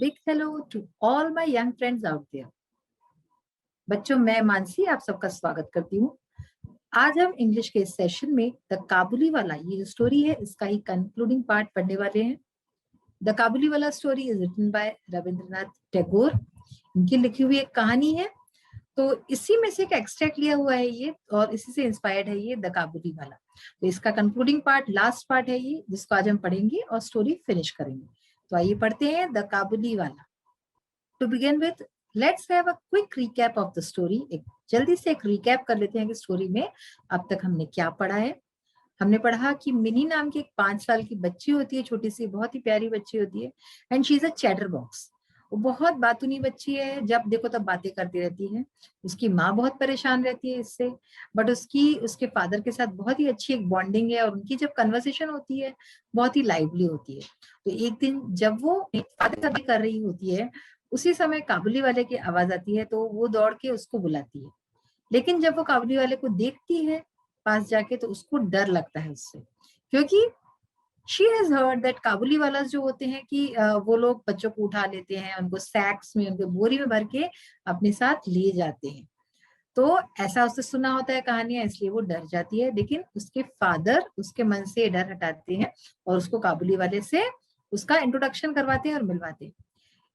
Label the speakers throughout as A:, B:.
A: big hello to all my young friends out there. बच्चों, मैं मानसी आप सबका स्वागत करती हूँ। आज हम इंग्लिश के इस सेशन में द काबुली वाला, ये जो स्टोरी है इसका ही कंक्लूडिंग पार्ट पढ़ने वाले हैं। The Kabuliwala story is written by Rabindranath Tagore. इनकी लिखी हुई एक कहानी है, तो इसी में से एक एक्सट्रैक्ट लिया हुआ है ये, और इसी से इंस्पायर्ड है ये द काबुली वाला। तो इसका कंक्लूडिंग पार्ट, लास्ट पार्ट है ये, जिसको आज हम पढ़ेंगे और स्टोरी फिनिश करेंगे। तो आइए पढ़ते हैं the Kabuliwala. To begin with, let's have a quick recap of the story. एक जल्दी से एक रिकैप कर लेते हैं कि स्टोरी में अब तक हमने क्या पढ़ा है। हमने पढ़ा कि मिनी नाम की एक 5 साल की बच्ची होती है, छोटी सी बहुत ही प्यारी बच्ची होती है, and she is a chatter box. वो बहुत बातूनी बच्ची है, जब देखो तब बातें करती रहती है। उसकी माँ बहुत परेशान रहती है इससे, बट उसके फादर के साथ बहुत ही अच्छी एक बॉन्डिंग है, और उनकी जब कन्वर्सेशन होती है बहुत ही लाइवली होती है। तो एक दिन जब वो फादर कर रही होती है, उसी समय काबुली वाले की आवाज आती है, तो वो दौड़ के उसको बुलाती है। लेकिन जब वो काबुली वाले को देखती है पास जाके, तो उसको डर लगता है उससे, क्योंकि शी हैज हर्ड दैट काबुली वाला जो होते हैं कि वो लोग बच्चों को उठा लेते हैं, उनको सैक्स में, उनके बोरी में भर के अपने साथ ले जाते हैं। तो ऐसा उससे सुना होता है कहानियां, इसलिए वो डर जाती है। लेकिन उसके फादर उसके मन से डर हटाते हैं और उसको काबुली वाले से उसका इंट्रोडक्शन करवाते हैं और मिलवाते हैं।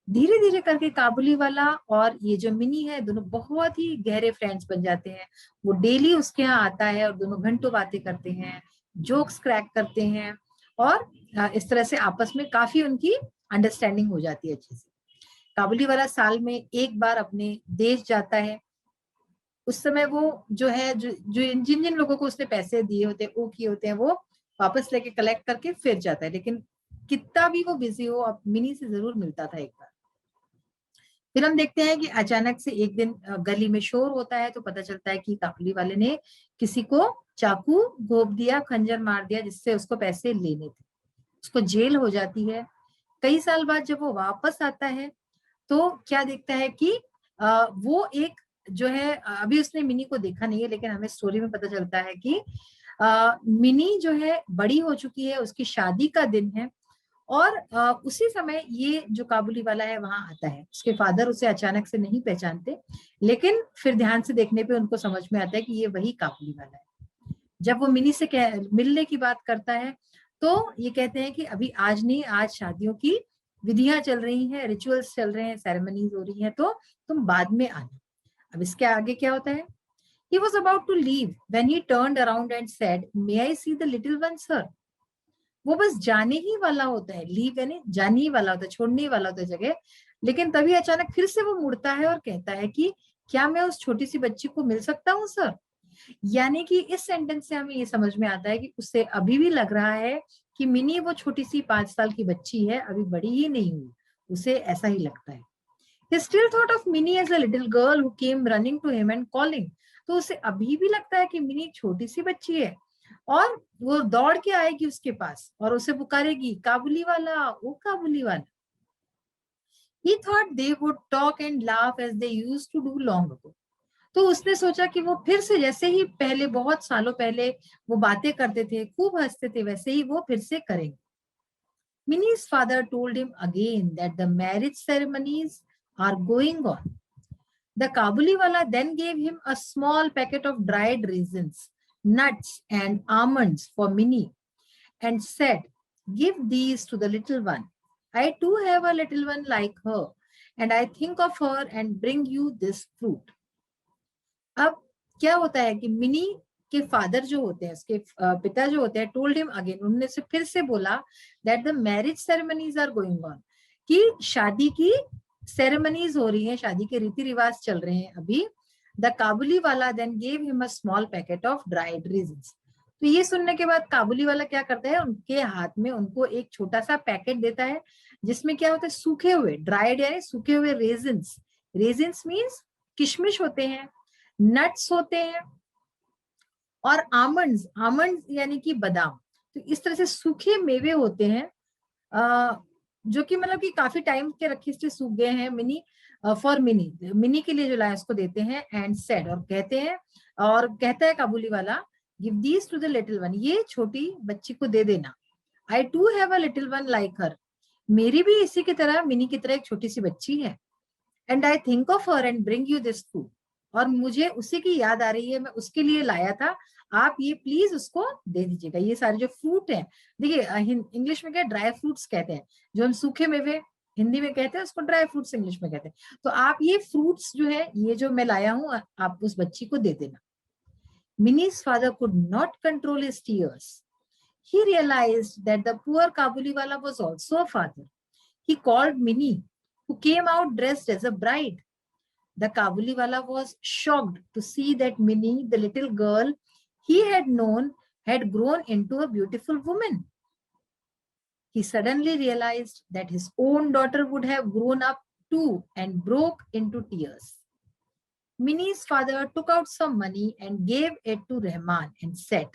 A: धीरे धीरे करके काबुली वाला और ये जो मिनी है, दोनों बहुत ही गहरे फ्रेंड्स बन जाते हैं। वो डेली उसके यहाँ आता है और दोनों घंटों बातें करते हैं, जोक्स क्रैक करते हैं, और इस तरह से आपस में काफी उनकी अंडरस्टैंडिंग हो जाती है अच्छे से। काबुली वाला साल में एक बार अपने देश जाता है। उस समय वो जो है, जो जिन जिन लोगों को उसने पैसे दिए होते हैं, वो किए होते हैं, वो वापस लेके कलेक्ट करके फिर जाता है। लेकिन कितना भी वो बिजी हो, अब मिनी से जरूर मिलता था एक बार। फिर हम देखते हैं कि अचानक से एक दिन गली में शोर होता है, तो पता चलता है कि काबुली वाले ने किसी को चाकू घोंप दिया, खंजर मार दिया, जिससे उसको पैसे लेने थे। उसको जेल हो जाती है। कई साल बाद जब वो वापस आता है, तो क्या देखता है कि वो एक जो है, अभी उसने मिनी को देखा नहीं है, लेकिन हमें स्टोरी में पता चलता है कि मिनी जो है बड़ी हो चुकी है, उसकी शादी का दिन है, और उसी समय ये जो काबुली वाला है वहां आता है। उसके फादर उसे अचानक से नहीं पहचानते, लेकिन फिर ध्यान से देखने पे उनको समझ में आता है कि ये वही काबुली वाला है। जब वो मिनी से मिलने की बात करता है, तो ये कहते हैं कि अभी आज नहीं, आज शादियों की विधियां चल रही हैं, रिचुअल्स चल रहे हैं, सेरेमनीज हो रही हैं, तो तुम बाद में आना। अब इसके आगे क्या होता है? He was about to leave when he turned around and said, "May I see the little one, sir?" वो बस जाने ही वाला होता है, लीव यानी जाने ही वाला होता है, छोड़ने ही वाला होता है जगह। लेकिन तभी अचानक फिर से वो मुड़ता है और कहता है कि क्या मैं उस छोटी सी बच्ची को मिल सकता हूँ सर? यानी कि इस सेंटेंस से हमें ये समझ में आता है कि उसे अभी भी लग रहा है कि मिनी वो छोटी सी 5 साल की बच्ची है, अभी बड़ी ही नहीं हुई। उसे ऐसा ही लगता है। He still thought of Minnie as a little girl who came running to him and calling. तो उसे अभी भी लगता है कि मिनी एक छोटी सी बच्ची है, और वो दौड़ के आएगी उसके पास और उसे पुकारेगी, काबुली वाला, ओ काबुली वाला। He thought they would talk and laugh as they used to do long ago. तो उसने सोचा कि वो फिर से जैसे ही पहले, बहुत सालों पहले वो बातें करते थे, खूब हंसते थे, वैसे ही वो फिर से करेंगे। Minnie's father told him again that the marriage ceremonies are going on. The Kabuliwala then gave him a small packet of dried raisins, nuts, and almonds for Minnie, and said, "Give these to the little one. I too have a little one like her, and I think of her and bring you this fruit." अब क्या होता है कि mini के father जो होते हैं, उसके पिता जो होते हैं, टोल्ड हिम अगेन, उन्होंने से फिर से बोला that the marriage ceremonies are going on, कि शादी की सेरेमनीज हो रही हैं, शादी के रीति रिवाज चल रहे हैं अभी। The Kabuliwala then gave him a small packet of dried raisins. तो ये सुनने के बाद काबुली वाला क्या करता है, उनके हाथ में उनको एक छोटा सा पैकेट देता है, जिसमें क्या होता है, सूखे हुए, ड्राइड यानी सूखे हुए रेजिन्स। रेजिन्स मीन्स किशमिश होते हैं, नट्स होते हैं, और आमंड्स, आमंड्स यानी कि बादाम। तो इस तरह से सूखे मेवे होते हैं, जो कि मतलब कि काफी टाइम के रखे से सूख गए हैं। मिनी फॉर मिनी, मिनी के लिए जो लाया उसको देते हैं, एंड सेड, और कहते हैं, और कहता है Kabuliwala, give these to the little one, ये छोटी बच्ची को दे देना। I too have a little one like her, मेरी भी इसी की तरह, मिनी की तरह एक छोटी सी बच्ची है। And I think of her and bring you this food, और मुझे उसी की याद आ रही है, मैं उसके लिए लाया था, आप ये प्लीज उसको दे दीजिएगा। ये सारे जो फ्रूट हैं, देखिए इंग्लिश में क्या ड्राई फ्रूट्स कहते हैं, जो हम सूखे मेवे हिंदी में कहते हैं उसको ड्राई फ्रूट्स इंग्लिश में कहते हैं। तो आप ये फ्रूट्स जो है, ये जो मैं लाया हूँ, आप उस बच्ची को दे देना। मिनी's father could not control his tears. He realized that the poor Kabuliwala was also a father. He called Minnie, who came out dressed as a bride. The Kabuliwala was shocked to see that Minnie, the little girl he had known, had grown into a beautiful woman. He suddenly realized that his own daughter would have grown up too and broke into tears. Minnie's father took out some money and gave it to Rahman and said,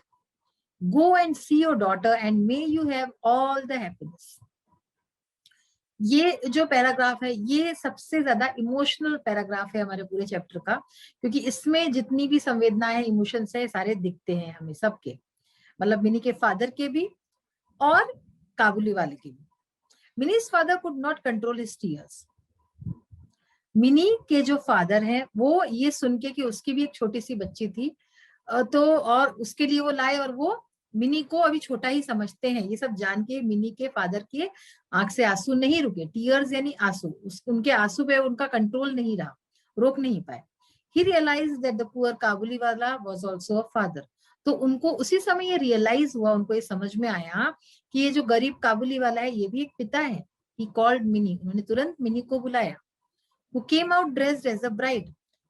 A: "Go and see your daughter and may you have all the happiness." ये जो paragraph है, ये सबसे ज्यादा emotional paragraph है हमारे पूरे chapter का, क्योंकि इसमें जितनी भी संवेदनाएं, इमोशंस है, सारे दिखते हैं हमें सबके, मतलब मिनी के फादर के भी और काबुली वाले के भी। मिनी's father could not control his tears. Mini के जो फादर हैं, वो ये सुन के कि उसकी भी एक छोटी सी बच्ची थी, तो और उसके लिए वो लाए, और वो मिनी को अभी छोटा ही समझते हैं, ये सब जान के मिनी के फादर के आंख से आंसू नहीं रुके। टीयर्स यानी आंसू, उनके आंसू पे उनका कंट्रोल नहीं रहा, रोक नहीं पाए। ही रियलाइज दैट द पुअर काबुली वाला वाज आल्सो अ फादर। तो उनको उसी समय ये रियलाइज हुआ, उनको ये समझ में आया कि ये जो गरीब काबुली वाला है, ये भी एक पिता है। ही कॉल्ड मिनी, उन्होंने तुरंत मिनी को बुलाया। Who came out dressed as a bride.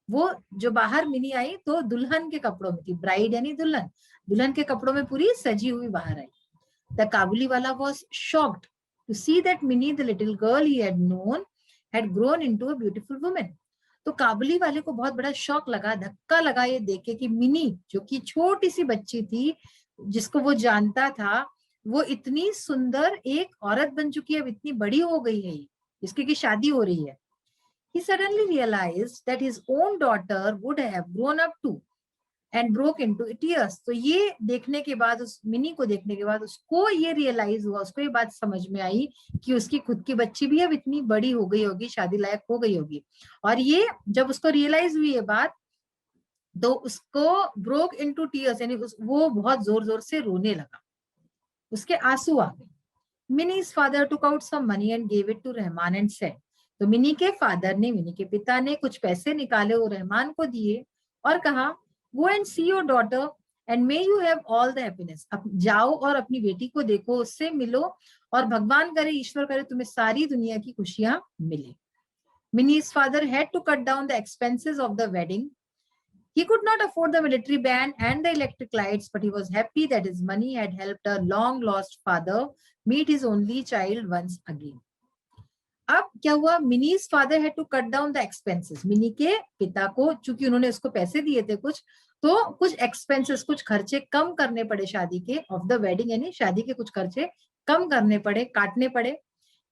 A: वो जो बाहर मिनी आई तो दुल्हन के कपड़ों में थी, ब्राइड यानी दुल्हन, दुल्हन के कपड़ों में पूरी सजी हुई बाहर आई। The काबुली वाला was shocked to see that Minnie, the little girl he had known, had grown into a beautiful woman. तो काबुली वाले को बहुत बड़ा शौक लगा, धक्का लगा ये देखे कि मिनी जो कि छोटी सी बच्ची थी, जिसको वो जानता था, वो इतनी सुंदर एक औरत बन चुकी है, अब इतनी बड़ी हो गई है, जिसकी की शादी हो रही है। He suddenly realized that his own daughter would have grown up too and broke into tears. तो ये देखने के बाद, उस मिनी को देखने के बाद उसको ये रियलाइज हुआ, उसको ये बात समझ में आई कि उसकी खुद की बच्ची भी अब इतनी बड़ी हो गई होगी, शादी लायक हो गई होगी। और ये जब उसको रियलाइज हुई ये बात, तो उसको ब्रोक इनटू टीयर्स यानी वो बहुत जोर जोर से रोने लगा, उसके आंसू आ गए। मिनी's father took out some money and gave it to Rahman and said, तो मिनी के फादर ने, मिनी के पिता ने कुछ पैसे निकाले और रहमान को दिए और कहा, go and see your daughter and may you have all the happiness. अब जाओ और अपनी बेटी को देखो, उससे मिलो, और भगवान करे, ईश्वर करे, तुम्हें सारी दुनिया की खुशियां मिले। मिनी's father had to cut down the expenses of the wedding. He could not afford the military band and the electric lights, but he was happy that his money had helped a long lost father meet his only child once again. अब क्या हुआ, मिनी's father had to cut down the expenses. Mini के पिता को, चूंकि उन्होंने उसको पैसे दिए थे कुछ, तो कुछ एक्सपेंसेस, कुछ खर्चे कम करने पड़े शादी के, ऑफ द वेडिंग यानी शादी के कुछ खर्चे कम करने पड़े, काटने पड़े।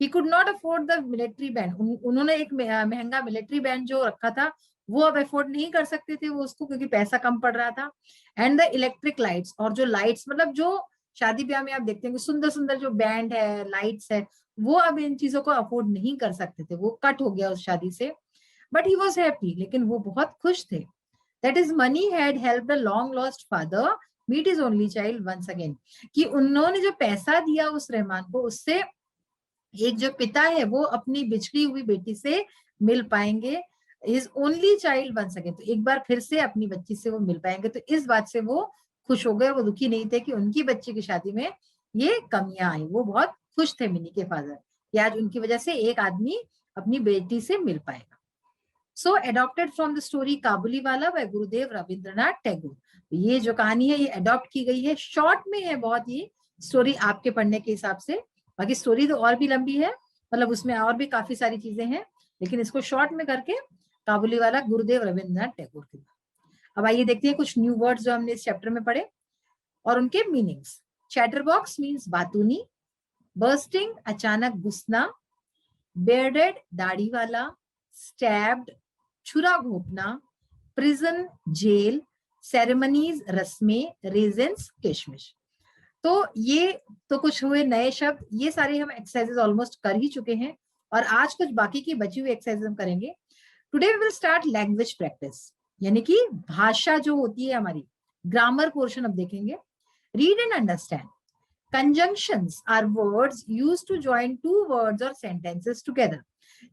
A: He could not afford the military band. उन्होंने एक महंगा मिलिट्री बैंड जो रखा था, वो अब अफोर्ड नहीं कर सकते थे वो उसको, क्योंकि पैसा कम पड़ रहा था। एंड द इलेक्ट्रिक लाइट्स, और जो लाइट्स, मतलब जो शादी ब्याह में आप देखते हैं कि सुंदर सुंदर जो बैंड है, लाइट्स है, वो अब इन चीजों को अफोर्ड नहीं कर सकते थे, वो कट हो गया उस शादी से। बट ही वॉज हैप्पी, लेकिन वो बहुत खुश थे। That his money had helped the long lost father meet his only child once again, कि उन्होंने जो पैसा दिया उस रहमान को, उससे एक जो पिता है वो अपनी बिछड़ी हुई बेटी से मिल पाएंगे, इज ओनली चाइल्ड बन सके, तो एक बार फिर से अपनी बच्ची से वो मिल पाएंगे। तो इस बात से वो खुश हो गए, वो दुखी नहीं थे कि उनकी बच्ची की शादी में ये कमियां आई। वो बहुत खुश थे मिनी के फादर कि आज उनकी वजह से एक आदमी अपनी बेटी से मिल पाएगा। सो एडॉप्टेड फ्रॉम द स्टोरी काबुली वाला बाय गुरुदेव रविंद्रनाथ टैगोर। ये जो कहानी है ये अडॉप्ट की गई है, शॉर्ट में है बहुत, ये स्टोरी आपके पढ़ने के हिसाब से, बाकी स्टोरी तो और भी लंबी है, मतलब उसमें और भी काफी सारी चीजें हैं, लेकिन इसको शॉर्ट में करके काबुली वाला गुरुदेव रविंद्रनाथ टैगोर की। अब आइए देखते हैं कुछ न्यू वर्ड्स जो हमने इस चैप्टर में पढ़े और उनके मीनिंग्स। चैटरबॉक्स मीन्स बातूनी, बर्स्टिंग अचानक घुसना, बेयर्डेड दाढ़ी वाला, स्टैब्ड छुरा घोंपना, प्रिजन जेल, सेरेमनीज रस्में, रेजेंस किशमिश। तो ये तो कुछ हुए नए शब्द, ये सारे हम एक्सरसाइजेस ऑलमोस्ट कर ही चुके हैं और आज कुछ बाकी की बची हुई एक्सरसाइज हम करेंगे। Today we will start language practice, यानी कि भाषा जो होती है हमारी, ग्रामर पोर्शन अब देखेंगे। Read and understand. Conjunctions are words used to join two words और सेंटेंसेस टुगेदर।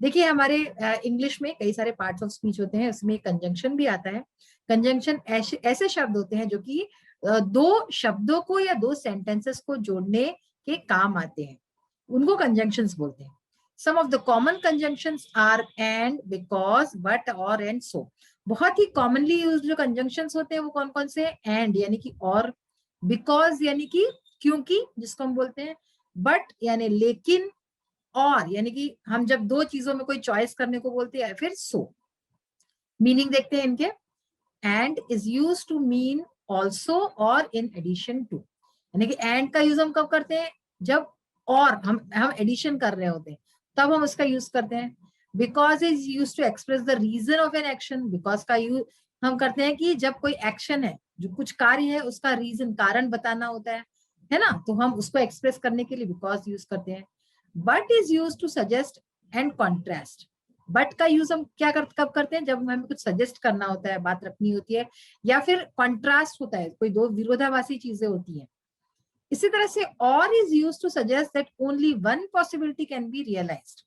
A: देखिए हमारे इंग्लिश में कई सारे पार्ट्स ऑफ स्पीच होते हैं, उसमें कंजंक्शन भी आता है। कंजंक्शन ऐसे शब्द होते हैं जो कि दो शब्दों को या दो सेंटेंसेस को जोड़ने के काम आते हैं, उनको कंजंक्शंस बोलते हैं। Some of the common conjunctions are and, because, but, और, एंड, सो। बहुत ही कॉमनली यूज्ड जो कंजंक्शंस होते हैं वो कौन कौन से हैं? एंड यानी कि और, बिकॉज यानी कि क्योंकि जिसको हम बोलते हैं, बट यानी लेकिन, और यानी कि हम जब दो चीजों में कोई चॉइस करने को बोलते हैं, फिर सो। मीनिंग देखते हैं इनके। And is use to mean also और इन एडिशन टू, यानी कि एंड का यूज हम कब करते हैं? जब और हम एडिशन कर रहे होते हैं तब हम उसका यूज करते हैं। Because is use to express the reason of an action. Because का यूज हम करते हैं कि जब कोई एक्शन है, जो कुछ कार्य है, उसका रीजन, कारण बताना होता है ना, तो हम उसको एक्सप्रेस करने के लिए बिकॉज यूज करते हैं। But is use to suggest and contrast. But का यूज हम कब करते हैं? जब हमें कुछ सजेस्ट करना होता है, बात रखनी होती है, या फिर कॉन्ट्रास्ट होता है, कोई दो विरोधाभासी चीजें होती हैं। इसी तरह से or is use to suggest that only one possibility can be realised.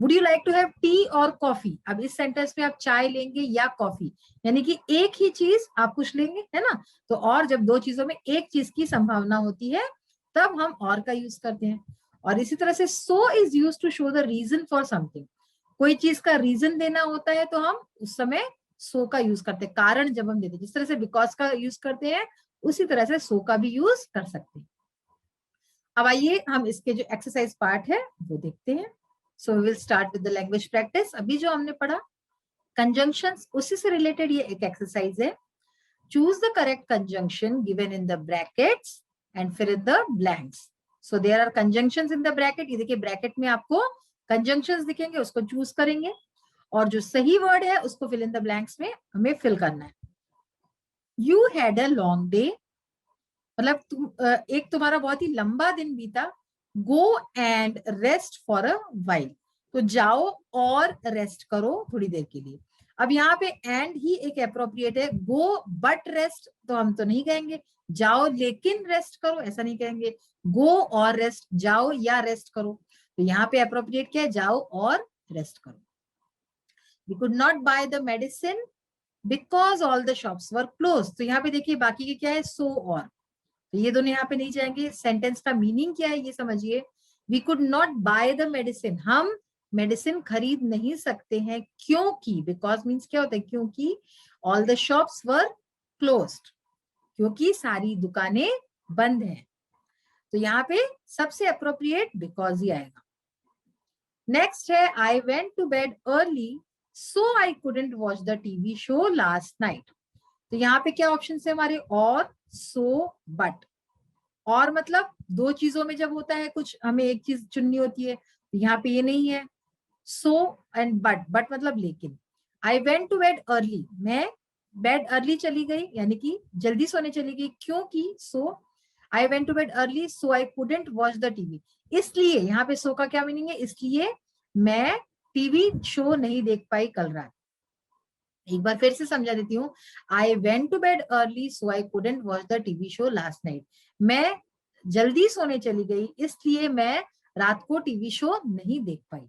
A: Would you like to have tea or coffee? अब इस सेंटेंस में आप चाय लेंगे या कॉफी, यानी कि एक ही चीज आप कुछ लेंगे, है ना। तो और जब दो चीजों में एक चीज की संभावना होती है तब हम और का यूज करते हैं। और इसी तरह से so is use to show the reason for something. कोई चीज का रीजन देना होता है तो हम उस समय सो का यूज करते हैं, कारण जब हम देते हैं। जिस तरह से बिकॉज का यूज करते हैं उसी तरह से सो का भी यूज कर सकते हैं। अब आइए हम इसके जो एक्सरसाइज पार्ट है वो देखते हैं। So we will start with the language practice. अभी जो हमने पढ़ा कंजंक्शंस, उसी से रिलेटेड ये एक एक्सरसाइज है। Choose the correct conjunction given in the brackets and फिर in the blanks. So there are conjunctions in the bracket. ये देखिए ब्रैकेट में आपको कंजंक्शंस दिखेंगे, उसको चूज करेंगे और जो सही वर्ड है उसको फिल इन द ब्लैंक्स में हमें फिल करना है। You had a long day, मतलब एक तुम्हारा बहुत ही लंबा दिन बीता। Go and rest for a while, तो जाओ और रेस्ट करो थोड़ी देर के लिए। अब यहाँ पे एंड ही एक अप्रोप्रिएट है। गो बट रेस्ट तो हम तो नहीं कहेंगे, जाओ लेकिन रेस्ट करो ऐसा नहीं कहेंगे। गो और रेस्ट, जाओ या रेस्ट करो। तो यहाँ पे अप्रोप्रिएट क्या है? जाओ और रेस्ट करो। We could not buy the medicine because all the shops were close. तो यहाँ पे देखिए बाकी के क्या है? सो और, तो ये दोनों यहाँ पे नहीं जाएंगे। सेंटेंस का मीनिंग क्या है ये समझिए। We could not buy the medicine, हम मेडिसिन खरीद नहीं सकते हैं क्योंकि, बिकॉज मीन्स क्या होता है? क्योंकि all the shops were closed, क्योंकि सारी दुकानें बंद हैं। तो यहाँ पे सबसे अप्रोप्रिएट बिकॉज ही आएगा। नेक्स्ट है I went to bed early so I couldn't watch the TV show last night. तो यहाँ पे क्या ऑप्शन है हमारे? और, सो, बट। और मतलब दो चीजों में जब होता है कुछ, हमें एक चीज चुननी होती है, तो यहाँ पे ये नहीं है। सो एंड बट, बट मतलब लेकिन। I went to bed early, मैं बेड अर्ली चली गई यानी कि जल्दी सोने चली गई क्योंकि, so. I went to bed early so I couldn't watch the TV, इसलिए। यहाँ पे सो का क्या मीनिंग है? इसलिए मैं टीवी शो नहीं देख पाई कल रात। एक बार फिर से समझा देती हूँ। I went to bed early so I couldn't watch the TV show last night. मैं जल्दी सोने चली गई इसलिए मैं रात को टीवी शो नहीं देख पाई।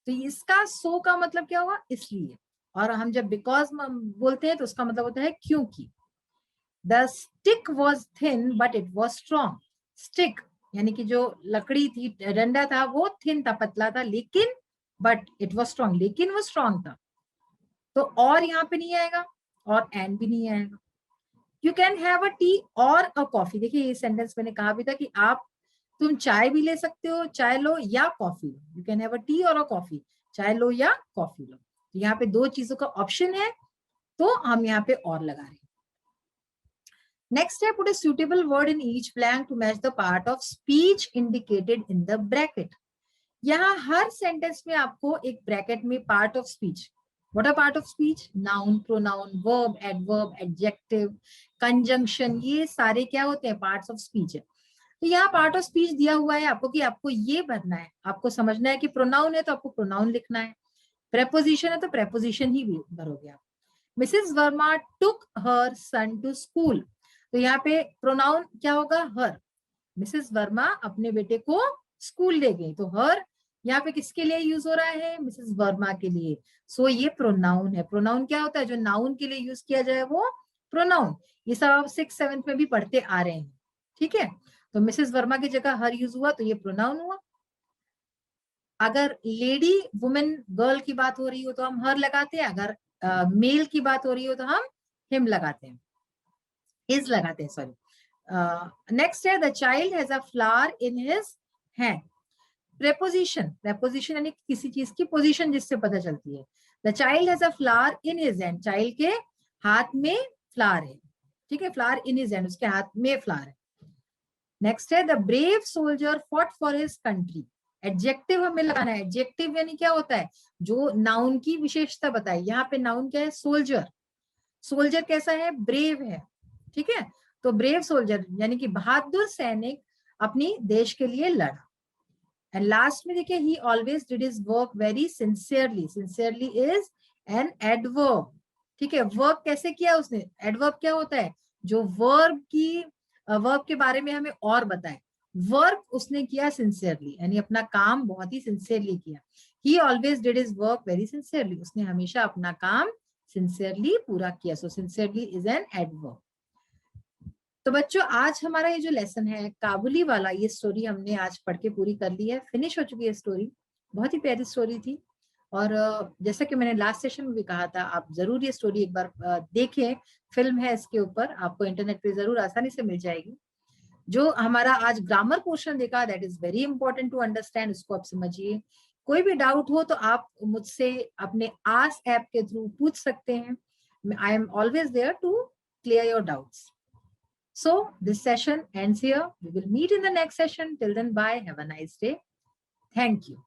A: तो इसका सो का मतलब क्या हुआ? इसलिए। और हम जब बिकॉज बोलते हैं तो उसका मतलब होता है क्योंकि। The stick was thin but it was strong. Stick यानी कि जो लकड़ी थी, डंडा था, वो थिन था, पतला था, लेकिन बट इट वॉज स्ट्रॉन्ग, लेकिन वो स्ट्रॉन्ग था। तो और यहाँ पे नहीं आएगा और एंड भी नहीं आएगा। You can have a T और अ कॉफी। देखिए ये सेंटेंस मैंने कहा भी था कि तुम चाय भी ले सकते हो, चाय लो या coffee low. You can have a T और अ कॉफी, चाय लो या कॉफी लो। तो यहाँ पे दो चीजों का ऑप्शन है तो हम यहाँ पे और लगा रहे हैं। नेक्स्ट है put a suitable word in each blank to match the part of speech indicated in the bracket. यहाँ हर सेंटेंस में आपको एक ब्रैकेट में part of speech, What are part of speech? Noun, pronoun, verb, adverb, adjective, conjunction, ये सारे क्या होते हैं? पार्ट्स ऑफ स्पीच है। तो यहाँ पार्ट ऑफ स्पीच दिया हुआ है आपको कि आपको ये भरना है, आपको समझना है कि प्रोनाउन है तो आपको प्रोनाउन लिखना है, प्रेपोजिशन है तो प्रेपोजिशन ही भरोगे आप। Mrs Verma took her son to school, तो यहाँ पे प्रोनाउन क्या होगा? हर। मिसेस वर्मा अपने बेटे को स्कूल ले गई, तो हर यहाँ पे किसके लिए यूज हो रहा है? मिसेस वर्मा के लिए। सो ये प्रोनाउन है। प्रोनाउन क्या होता है? जो नाउन के लिए यूज किया जाए वो प्रोनाउन। ये सब आप 6th-7th में भी पढ़ते आ रहे हैं, ठीक है। तो मिसेस वर्मा की जगह हर यूज हुआ तो ये प्रोनाउन हुआ। अगर लेडी, वुमेन, गर्ल की बात हो रही हो तो हम हर लगाते हैं, अगर मेल की बात हो रही हो तो हम हिम लगाते हैं, इज लगाते हैं, सॉरी। नेक्स्ट है the child has a flower in his hand. Preposition, preposition यानी किसी चीज की पोजीशन जिससे पता चलती है। The child has a flower in his hand, child के हाथ में फ्लावर है, ठीक है, फ्लावर इन हिज हैंड, उसके हाथ में फ्लावर है। नेक्स्ट है the brave soldier fought for his country. Adjective हमें लगाना है। एडजेक्टिव यानी क्या होता है? जो नाउन की विशेषता बताई। यहाँ पे नाउन क्या है? सोल्जर। सोल्जर कैसा है? ब्रेव है, ठीक है। तो ब्रेव सोल्जर यानी कि बहादुर सैनिक अपनी देश के लिए लड़ा। एंड लास्ट में देखिए, ही always did his work very sincerely. Sincerely is an adverb, ठीक है। वर्क कैसे किया उसने? एडवर्ब क्या होता है? जो वर्ब के बारे में हमें और बताए। वर्क उसने किया सिंसियरली, यानी अपना काम बहुत ही सिंसियरली किया। ही always did his work very sincerely, उसने हमेशा अपना काम सिंसियरली पूरा किया। सो सिंसियरली इज एन एडवर्ब। तो बच्चों, आज हमारा ये जो लेसन है काबुली वाला, ये स्टोरी हमने आज पढ़ के पूरी कर ली है, फिनिश हो चुकी है स्टोरी। बहुत ही प्यारी स्टोरी थी। और जैसा कि मैंने लास्ट सेशन में भी कहा था, आप जरूर ये स्टोरी एक बार देखें। फिल्म है इसके ऊपर, आपको इंटरनेट पे जरूर आसानी से मिल जाएगी। जो हमारा आज ग्रामर पोर्शन देखा, that is very important to understand, उसको आप समझिए। कोई भी डाउट हो तो आप मुझसे अपने आस ऐप के थ्रू पूछ सकते हैं। I am always there to clear your doubts. So this session ends here. We will meet in the next session. Till then, bye. Have a nice day. Thank you.